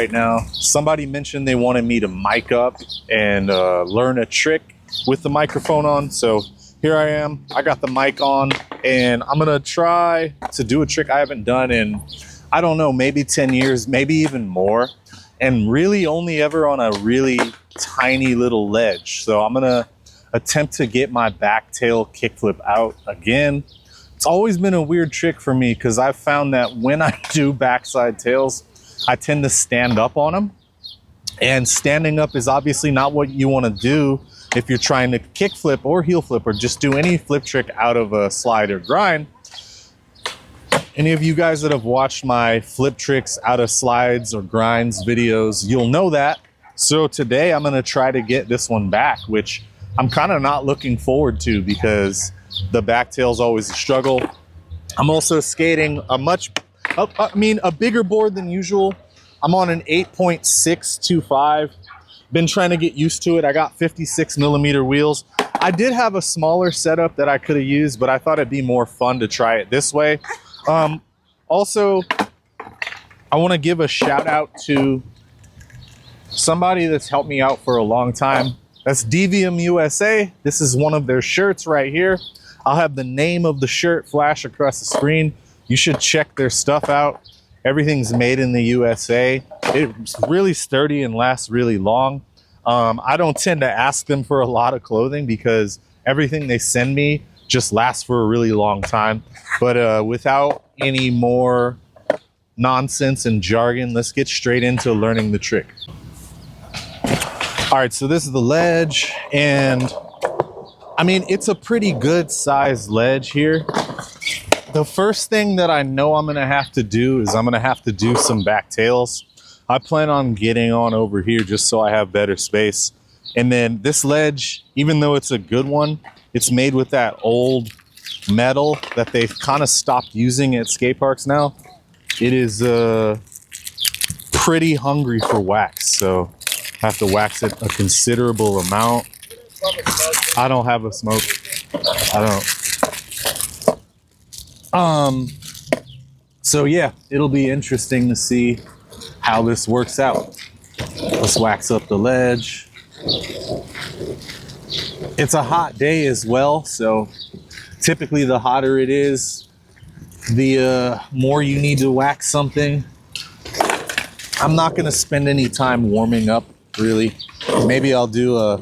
right now. Somebody mentioned they wanted me to mic up and learn a trick with the microphone on. So here I am. I got the mic on and I'm gonna try to do a trick I haven't done in, I don't know, maybe 10 years, maybe even more. And really only ever on a really tiny little ledge. So I'm gonna attempt to get my back tail kickflip out again. It's always been a weird trick for me because I've found that when I do backside tails, I tend to stand up on them. And standing up is obviously not what you want to do if you're trying to kickflip or heel flip or just do any flip trick out of a slide or grind. Any of you guys that have watched my flip tricks out of slides or grinds videos, you'll know that. So today I'm going to try to get this one back, which I'm kind of not looking forward to because the back tail's always a struggle. I'm also skating a bigger board than usual. I'm on an 8.625. Been trying to get used to it. I got 56 millimeter wheels. I did have a smaller setup that I could have used, but I thought it'd be more fun to try it this way. Also, I want to give a shout out to somebody that's helped me out for a long time. That's Theeve USA. This is one of their shirts right here. I'll have the name of the shirt flash across the screen. You should check their stuff out. Everything's made in the USA. It's really sturdy and lasts really long. I don't tend to ask them for a lot of clothing because everything they send me just lasts for a really long time. But without any more nonsense and jargon, let's get straight into learning the trick. All right, so this is the ledge, and I mean, it's a pretty good sized ledge here. The first thing that I know I'm gonna have to do is I'm gonna have to do some back tails. I plan on getting on over here just so I have better space. And then this ledge, even though it's a good one, it's made with that old metal that they've kind of stopped using at skate parks now. It is pretty hungry for wax, so I have to wax it a considerable amount. I don't have a smoke. I don't. So yeah, it'll be interesting to see how this works out. Let's wax up the ledge. It's a hot day as well, so typically the hotter it is, the more you need to wax something. I'm not gonna spend any time warming up, really. Maybe I'll do a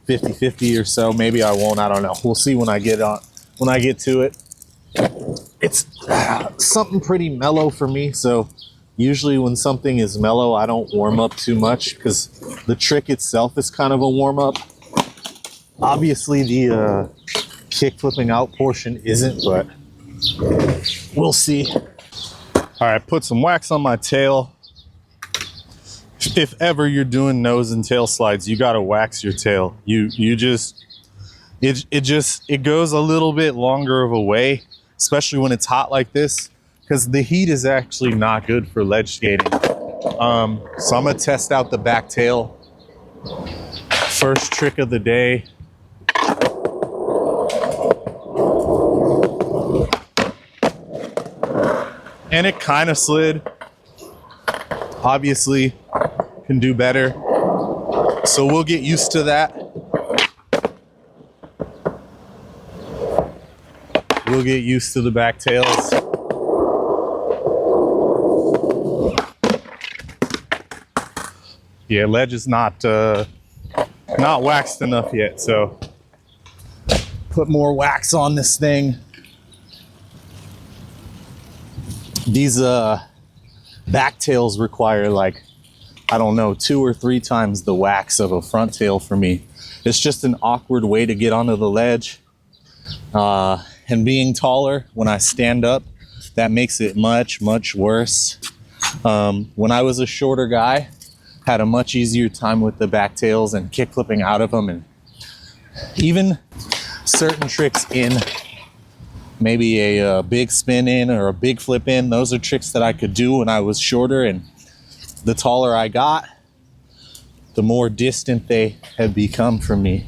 50-50 or so. Maybe I won't, I don't know. We'll see when I get to it. It's something pretty mellow for me, so usually when something is mellow, I don't warm up too much because the trick itself is kind of a warm up. Obviously the kick flipping out portion isn't, but we'll see. All right, put some wax on my tail. If ever you're doing nose and tail slides, you gotta wax your tail. It goes a little bit longer of a way, especially when it's hot like this, because the heat is actually not good for ledge skating. So I'm gonna test out the back tail. First trick of the day. And it kind of slid. Obviously, can do better. So we'll get used to that. We'll get used to the back tails. Yeah, ledge is not waxed enough yet, so put more wax on this thing. These back tails require, like, I don't know, 2 or 3 times the wax of a front tail for me. It's just an awkward way to get onto the ledge. And being taller, when I stand up, that makes it much, much worse. When I was a shorter guy, had a much easier time with the back tails and kick flipping out of them, and even certain tricks in, maybe a big spin in or a big flip in. Those are tricks that I could do when I was shorter, and the taller I got, the more distant they have become from me.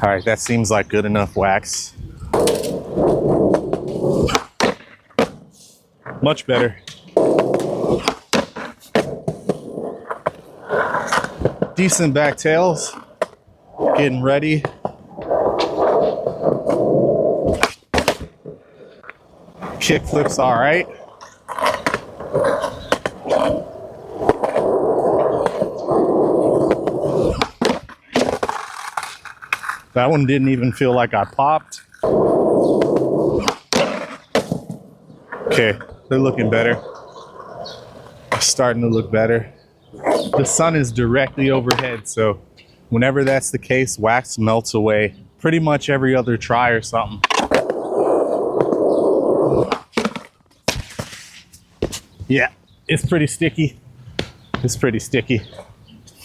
All right, that seems like good enough wax. Much better. Decent back tails. Getting ready. Kick flips all right. That one didn't even feel like I popped. Okay, they're looking better. They're starting to look better. The sun is directly overhead, so whenever that's the case, wax melts away pretty much every other try or something. Yeah, it's pretty sticky. It's pretty sticky,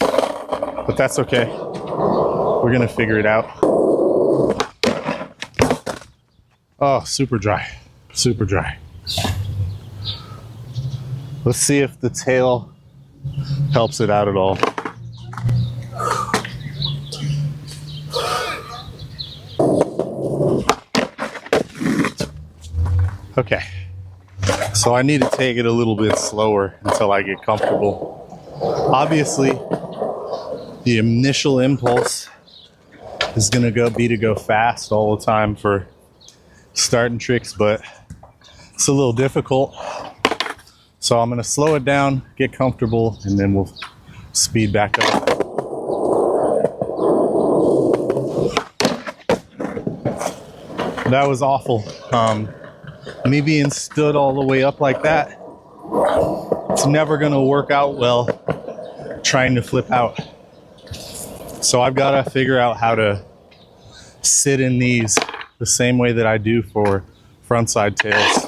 but that's okay. We're gonna figure it out. Oh, super dry, super dry. Let's see if the tail helps it out at all. Okay, so I need to take it a little bit slower until I get comfortable. Obviously, the initial impulse is gonna be to go fast all the time for starting tricks, but it's a little difficult. So I'm gonna slow it down, get comfortable, and then we'll speed back up. That was awful. Me being stood all the way up like that, it's never gonna work out well trying to flip out. So I've gotta figure out how to sit in these the same way that I do for frontside tails.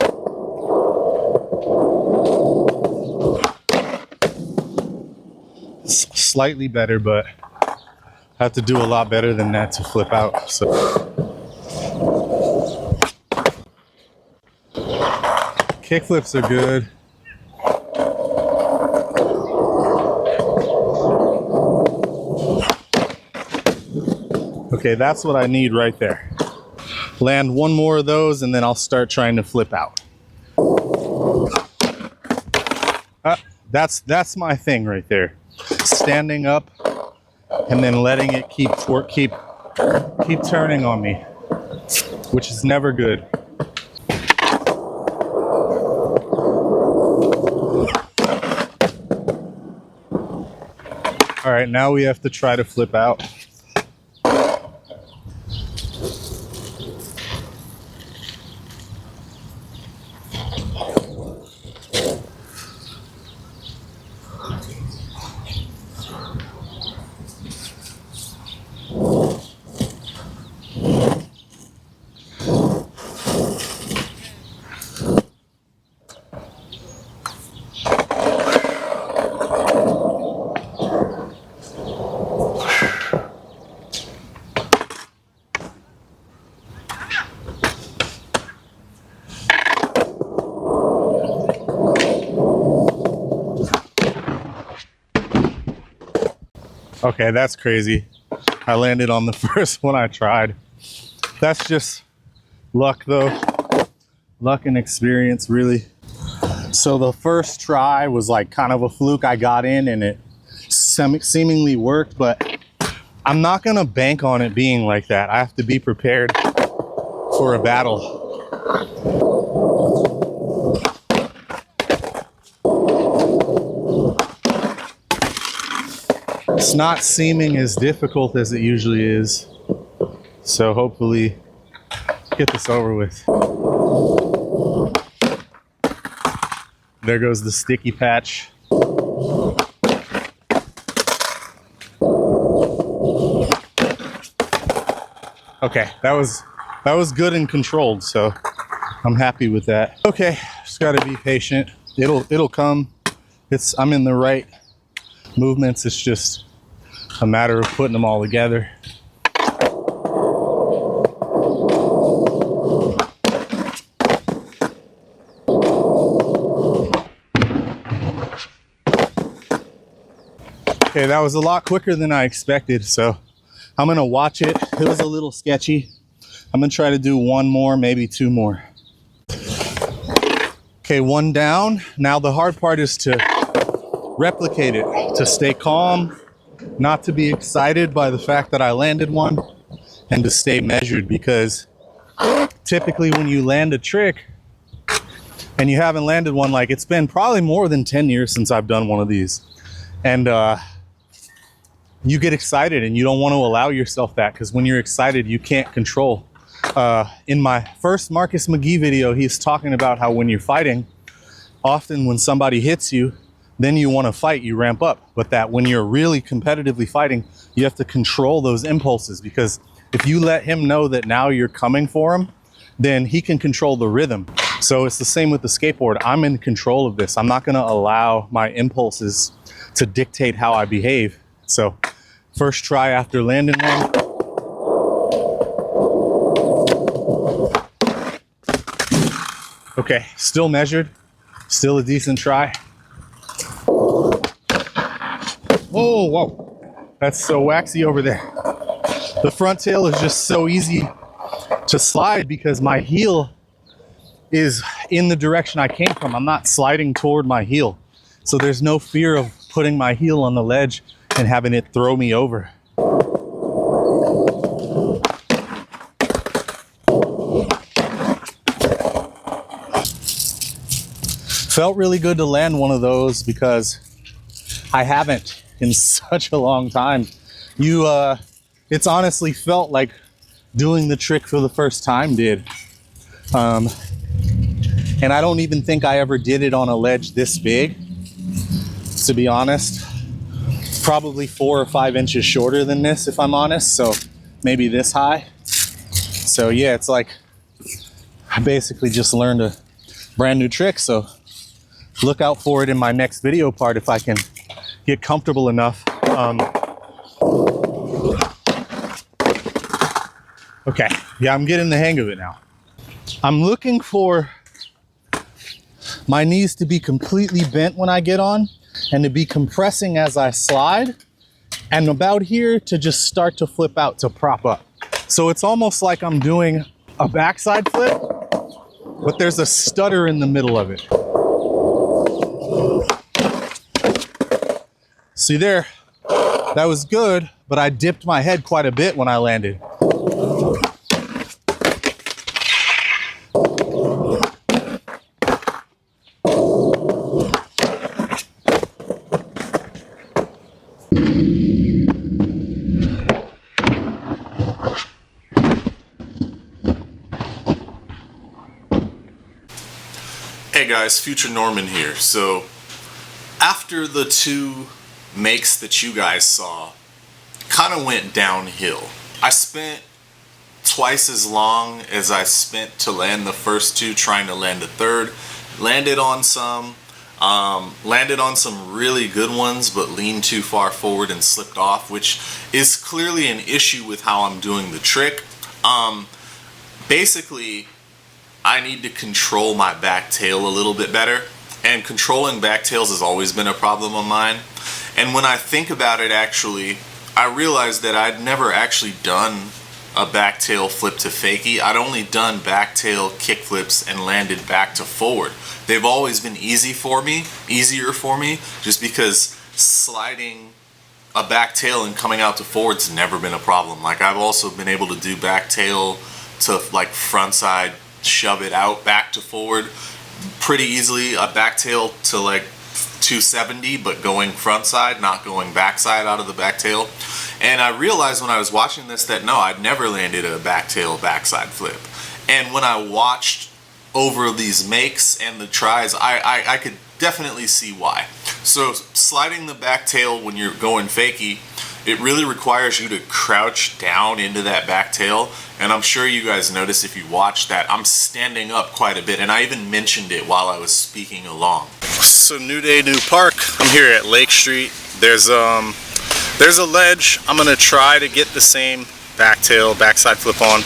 Slightly better, but I have to do a lot better than that to flip out. So kick flips are good. Okay, that's what I need right there. Land one more of those and then I'll start trying to flip out. That's my thing right there. Standing up and then letting it keep turning on me, which is never good. All right, now we have to try to flip out. Okay, that's crazy. I landed on the first one I tried. That's just luck though. Luck and experience, really. So the first try was like kind of a fluke. I got in and it seemingly worked, but I'm not gonna bank on it being like that. I have to be prepared for a battle. It's not seeming as difficult as it usually is. So hopefully get this over with. There goes the sticky patch. Okay, that was good and controlled, so I'm happy with that. Okay, just gotta be patient. It'll come. I'm in the right movements. It's just a matter of putting them all together. Okay, that was a lot quicker than I expected, so I'm gonna watch it. It was a little sketchy. I'm gonna try to do one more, maybe two more. Okay, one down. Now the hard part is to replicate it, to stay calm, not to be excited by the fact that I landed one, and to stay measured, because typically when you land a trick and you haven't landed one, like, it's been probably more than 10 years since I've done one of these, and you get excited and you don't want to allow yourself that, because when you're excited you can't control. In my first Marcus McGee video, he's talking about how when you're fighting, often when somebody hits you, then you want to fight, you ramp up, but that when you're really competitively fighting, you have to control those impulses, because if you let him know that now you're coming for him, then he can control the rhythm. So it's the same with the skateboard. I'm in control of this. I'm not going to allow my impulses to dictate how I behave. So first try after landing one. Okay, still measured, still a decent try. Whoa, whoa, that's so waxy over there. The front tail is just so easy to slide because my heel is in the direction I came from. I'm not sliding toward my heel. So there's no fear of putting my heel on the ledge and having it throw me over. Felt really good to land one of those because I haven't in such a long time. It's honestly felt like doing the trick for the first time did. And I don't even think I ever did it on a ledge this big, to be honest. Probably 4 or 5 inches shorter than this, if I'm honest. So maybe this high. So yeah, it's like I basically just learned a brand new trick. So look out for it in my next video part if I can get comfortable enough. Okay, yeah, I'm getting the hang of it now. I'm looking for my knees to be completely bent when I get on and to be compressing as I slide, and about here to just start to flip out to prop up. So it's almost like I'm doing a backside flip, but there's a stutter in the middle of it. See there, that was good, but I dipped my head quite a bit when I landed. Hey guys, Future Norman here. So after the 2 makes that you guys saw kind of went downhill, I spent twice as long as I spent to land the first 2 trying to land the third. Landed on some really good ones, but leaned too far forward and slipped off, which is clearly an issue with how I'm doing the trick. Basically, I need to control my back tail a little bit better, and controlling back tails has always been a problem of mine. And when I think about it, actually, I realized that I'd never actually done a back tail flip to fakie. I'd only done back tail kick flips and landed back to forward. They've always been easier for me, just because sliding a back tail and coming out to forward's never been a problem. Like, I've also been able to do back tail to like front side, shove it out back to forward pretty easily. A back tail to like 270, but going front side, not going back side out of the back tail. And I realized when I was watching this that no, I'd never landed a back tail backside flip. And when I watched over these makes and the tries, I could definitely see why. So sliding the back tail when you're going fakie, it really requires you to crouch down into that back tail. And I'm sure you guys notice if you watch that, I'm standing up quite a bit, and I even mentioned it while I was speaking along. So new day, new park. I'm here at Lake Street. There's a ledge. I'm gonna try to get the same back tail, backside flip on.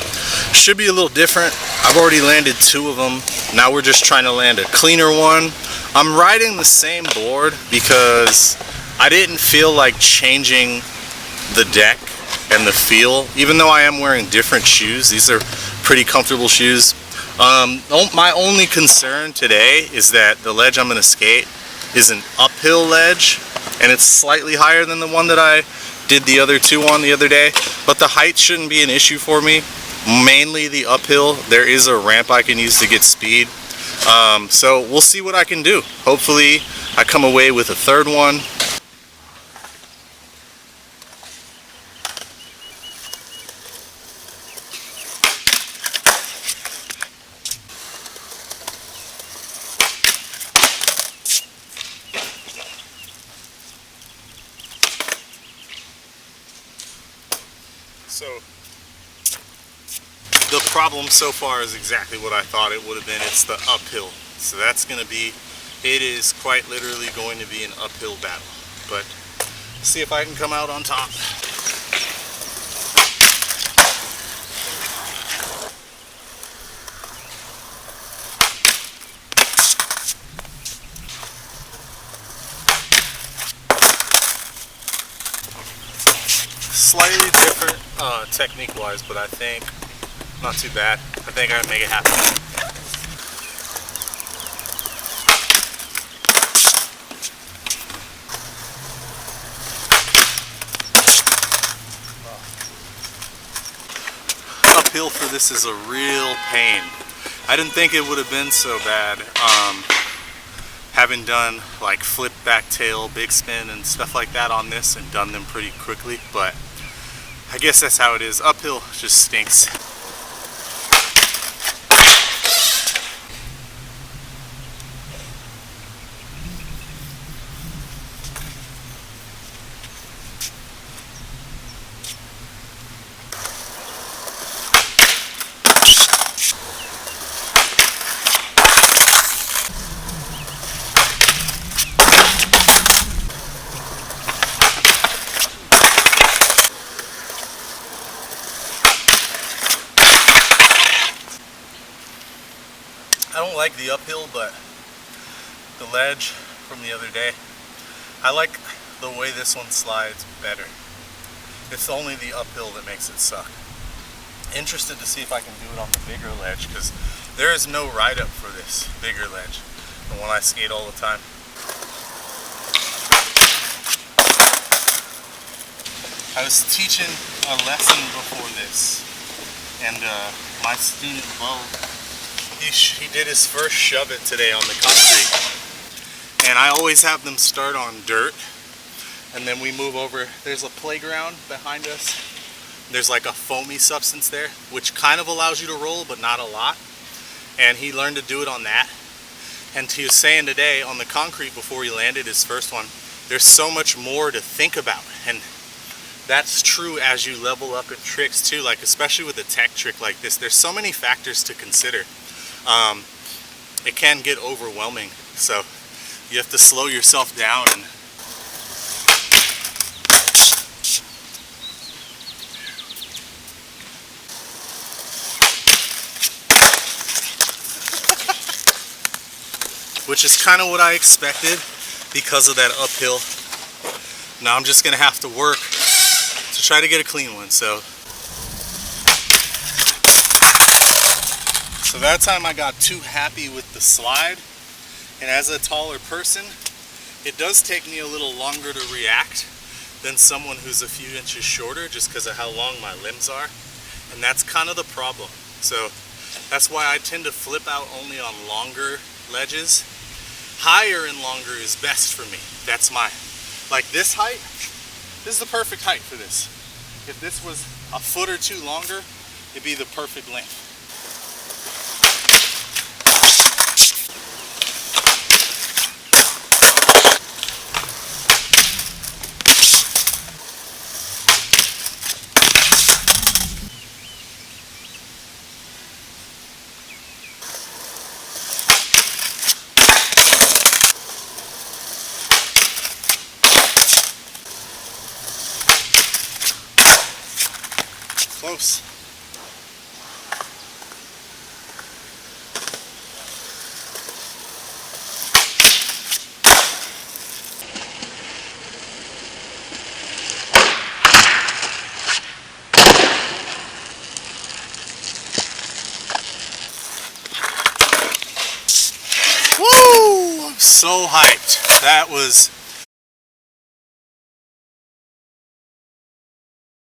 Should be a little different. I've already landed 2 of them. Now we're just trying to land a cleaner one. I'm riding the same board because I didn't feel like changing the deck and the feel, even though I am wearing different shoes. These are pretty comfortable shoes. My only concern today is that the ledge I'm going to skate is an uphill ledge, and it's slightly higher than the one that I did the other two on the other day, but the height shouldn't be an issue for me. Mainly the uphill. There is a ramp I can use to get speed. So we'll see what I can do. Hopefully I come away with a third one. So the problem so far is exactly what I thought it would have been. It's the uphill. So that's going to be, it is quite literally going to be an uphill battle. But see if I can come out on top. Slightly different technique wise, but I think not too bad. I think I can make it happen. Uphill for this is a real pain. I didn't think it would have been so bad. Having done like flip back tail, big spin and stuff like that on this and done them pretty quickly, but I guess that's how it is. Uphill just stinks. I don't like the uphill, but the ledge from the other day, I like the way this one slides better. It's only the uphill that makes it suck. Interested to see if I can do it on the bigger ledge, because there is no ride up for this bigger ledge, the one I skate all the time. I was teaching a lesson before this, and my student Bo, he did his first shove it today on the concrete, and I always have them start on dirt, and then we move over. There's a playground behind us. There's like a foamy substance there, which kind of allows you to roll, but not a lot. And he learned to do it on that. And he was saying today on the concrete before he landed his first one, there's so much more to think about. And that's true as you level up in tricks too, like especially with a tech trick like this. There's so many factors to consider. It can get overwhelming. So you have to slow yourself down and which is kind of what I expected because of that uphill. Now I'm just gonna have to work to try to get a clean one. So that time I got too happy with the slide, and as a taller person, it does take me a little longer to react than someone who's a few inches shorter, just because of how long my limbs are, and that's kind of the problem. So that's why I tend to flip out only on longer ledges. Higher and longer is best for me. That's my, like this height, this is the perfect height for this. If this was a foot or two longer, it'd be the perfect length. Close. So hyped. That was